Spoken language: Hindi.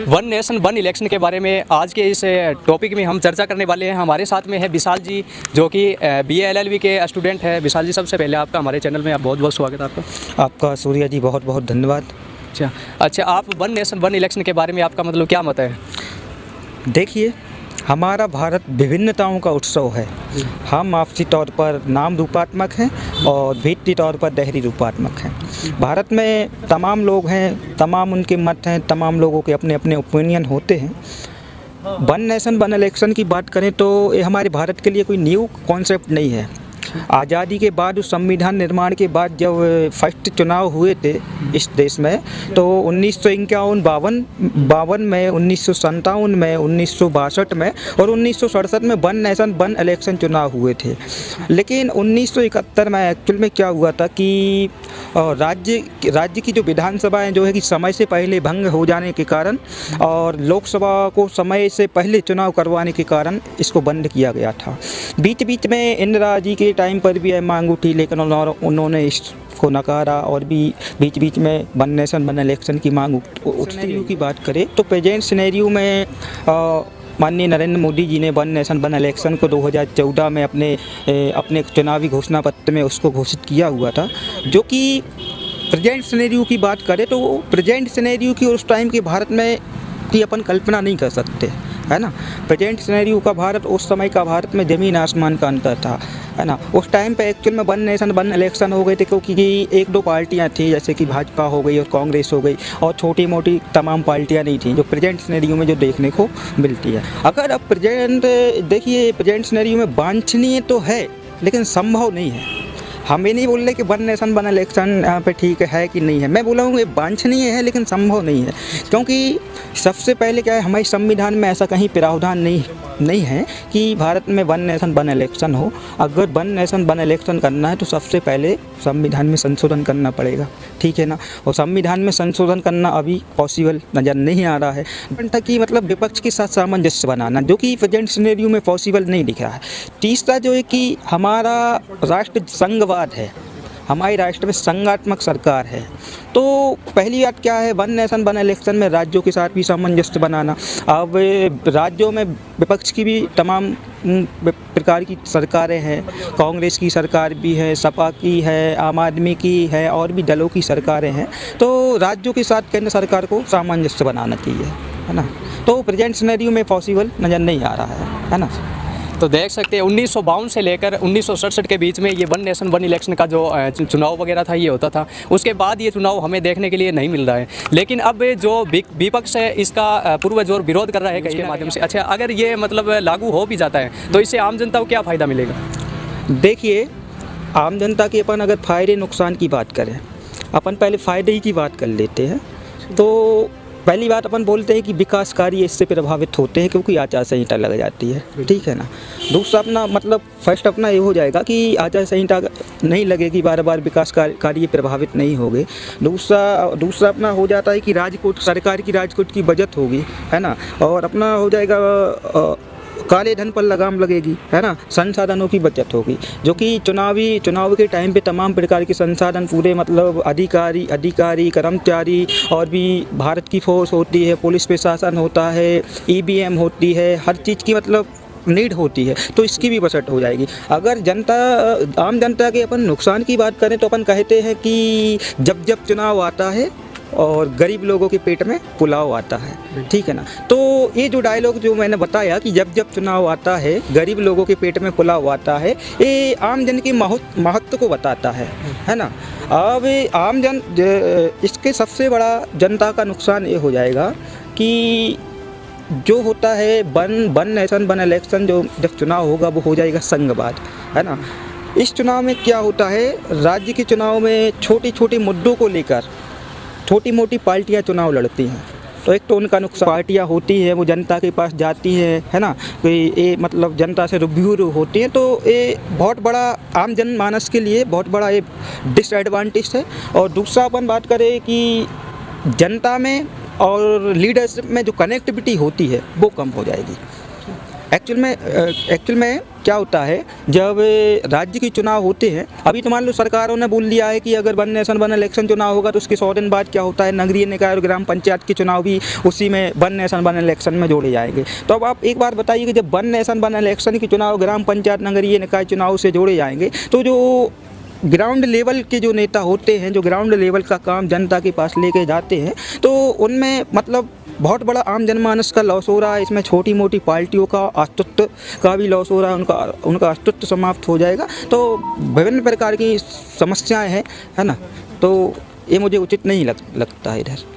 वन नेशन वन इलेक्शन के बारे में आज के इस टॉपिक में हम चर्चा करने वाले हैं। हमारे साथ में है विशाल जी, जो कि BA LLB के स्टूडेंट है। विशाल जी, सबसे पहले आपका हमारे चैनल में बहुत बहुत स्वागत है आपका। आपका सूर्या जी बहुत बहुत धन्यवाद। अच्छा, आप वन नेशन वन इलेक्शन के बारे में आपका मतलब क्या मत है? देखिए, हमारा भारत विभिन्नताओं का उत्सव है। हम आपसी तौर पर नाम रूपात्मक हैं और भीतरी तौर पर देहरी रूपात्मक हैं। भारत में तमाम लोग हैं, तमाम उनके मत हैं, तमाम लोगों के अपने अपने ओपिनियन होते हैं। वन नेशन वन इलेक्शन की बात करें तो ये हमारे भारत के लिए कोई न्यू कॉन्सेप्ट नहीं है। आज़ादी के बाद, उस संविधान निर्माण के बाद जब फर्स्ट चुनाव हुए थे इस देश में, तो 1951-52 में, 1957 में, 1962 में और 1967 में वन नेशन वन इलेक्शन चुनाव हुए थे। लेकिन 1971 में एक्चुअल में क्या हुआ था कि राज्य की जो विधानसभाएं जो है कि समय से पहले भंग हो जाने के कारण और लोकसभा को समय से पहले चुनाव करवाने के कारण इसको बंद किया गया था। बीच बीच में इंदिरा जी के टाइम पर भी मांग उठी, लेकिन उन्होंने इसको नकारा और भी बीच बीच में वन नेशन वन इलेक्शन की मांग उठती। की बात करें तो प्रेजेंट सिनेरियो में माननीय नरेंद्र मोदी जी ने वन नेशन वन इलेक्शन को 2014 में अपने चुनावी घोषणा पत्र में उसको घोषित किया हुआ था। जो कि प्रेजेंट सिनेरियो की बात करें तो प्रेजेंट सिनेरियो की उस टाइम के भारत में की अपन कल्पना नहीं कर सकते, है ना। प्रेजेंट सिनेरियो का भारत, उस समय का भारत में ज़मीन आसमान का अंतर था, है ना। उस टाइम पे एक्चुअल में वन नेशन वन इलेक्शन हो गए थे क्योंकि एक दो पार्टियां थी, जैसे कि भाजपा हो गई और कांग्रेस हो गई, और छोटी मोटी तमाम पार्टियां नहीं थी जो प्रेजेंट सिनेरियो में जो देखने को मिलती है। अगर अब देखिए प्रेजेंट सिनेरियो में वांछनीय तो है लेकिन संभव नहीं है। हम ये नहीं बोल रहे कि वन नेशन वन इलेक्शन यहाँ पे ठीक है कि नहीं है। मैं बोला हूँ ये वांछनीय है लेकिन संभव नहीं है, क्योंकि सबसे पहले क्या है, हमारे संविधान में ऐसा कहीं प्रावधान नहीं है कि भारत में वन नेशन वन इलेक्शन हो। अगर वन नेशन वन इलेक्शन करना है तो सबसे पहले संविधान में संशोधन करना पड़ेगा, ठीक है ना। और संविधान में संशोधन करना अभी पॉसिबल नज़र नहीं आ रहा है। कि मतलब विपक्ष के साथ सामंजस्य बनाना, जो कि प्रेजेंट सिनेरियो में पॉसिबल नहीं दिख रहा है। तीसरा जो है कि हमारा राष्ट्र संघवाद है, हमारे राष्ट्र में संघात्मक सरकार है। तो पहली बात क्या है, वन नेशन वन इलेक्शन में राज्यों के साथ भी सामंजस्य बनाना। अब राज्यों में विपक्ष की भी तमाम प्रकार की सरकारें हैं, कांग्रेस की सरकार भी है, सपा की है, आम आदमी की है, और भी दलों की सरकारें हैं। तो राज्यों के साथ केंद्र सरकार को सामंजस्य बनाना चाहिए, है ना। तो प्रेजेंट सिनेरियो में पॉसिबल नज़र नहीं आ रहा है ना। तो देख सकते हैं 1952 से लेकर 1967 के बीच में ये वन नेशन वन इलेक्शन का जो चुनाव वगैरह था ये होता था। उसके बाद ये चुनाव हमें देखने के लिए नहीं मिल रहा है। लेकिन अब जो विपक्ष है इसका पूर्वजोर विरोध कर रहा है इसके माध्यम से। अच्छा, अगर ये मतलब लागू हो भी जाता है तो इससे आम जनता को क्या फ़ायदा मिलेगा? देखिए, आम जनता के अपन अगर फ़ायदे नुकसान की बात करें, अपन पहले फ़ायदे ही की बात कर लेते हैं। तो पहली बात अपन बोलते हैं कि विकास कार्य इससे प्रभावित होते हैं क्योंकि आचार संहिता लग जाती है, ठीक है ना। दूसरा अपना मतलब फर्स्ट अपना ये हो जाएगा कि आचार संहिता नहीं लगेगी, बार बार विकास कार्य प्रभावित नहीं होंगे। दूसरा अपना हो जाता है कि सरकार की राजकोट की बचत होगी, है ना। और अपना हो जाएगा काले धन पर लगाम लगेगी, है ना। संसाधनों की बचत होगी, जो कि चुनाव के टाइम पे तमाम प्रकार के संसाधन पूरे मतलब अधिकारी कर्मचारी और भी भारत की फोर्स होती है, पुलिस प्रशासन होता है, EVM होती है, हर चीज़ की मतलब नीड होती है, तो इसकी भी बचत हो जाएगी। अगर आम जनता के अपन नुकसान की बात करें तो अपन कहते हैं कि जब चुनाव आता है और गरीब लोगों के पेट में पुलाव आता है, ठीक है ना। तो ये जो डायलॉग जो मैंने बताया कि जब चुनाव आता है गरीब लोगों के पेट में पुलाव आता है, ये आम जन के महत्व को बताता है ना। अब आम जन इसके सबसे बड़ा जनता का नुकसान ये हो जाएगा कि जो होता है वन नेशन वन इलेक्शन, जो जब चुनाव होगा वो हो जाएगा संघवाद, है ना। इस चुनाव में क्या होता है, राज्य के चुनाव में छोटे छोटे मुद्दों को लेकर छोटी मोटी पार्टियां चुनाव लड़ती हैं। तो एक तो उनका नुकसान, पार्टियां होती है वो जनता के पास जाती है ना, कोई ये मतलब जनता से रूबरू होती हैं। तो ये बहुत बड़ा आम जनमानस के लिए बहुत बड़ा ये डिसएडवांटेज है। और दूसरा अपन बात करें कि जनता में और लीडरशिप में जो कनेक्टिविटी होती है वो कम हो जाएगी। एक्चुअल में क्या होता है, जब राज्य के चुनाव होते हैं, अभी तो मान लो सरकारों ने बोल दिया है कि अगर वन नेशन वन इलेक्शन चुनाव होगा तो उसके 100 दिन बाद क्या होता है, नगरीय निकाय और ग्राम पंचायत के चुनाव भी उसी में वन नेशन वन इलेक्शन में जोड़े जाएंगे। तो अब आप एक बार बताइए कि जब वन नेशन वन इलेक्शन के चुनाव ग्राम पंचायत नगरीय निकाय चुनाव से जोड़े जाएंगे तो जो ग्राउंड लेवल के जो नेता होते हैं, जो ग्राउंड लेवल का काम जनता के पास लेके जाते हैं, तो उनमें मतलब बहुत बड़ा आम जनमानस का लॉस हो रहा है। इसमें छोटी मोटी पार्टियों का अस्तित्व का भी लॉस हो रहा है, उनका अस्तित्व समाप्त हो जाएगा। तो विभिन्न प्रकार की समस्याएं हैं, है ना। तो ये मुझे उचित नहीं लगता है इधर।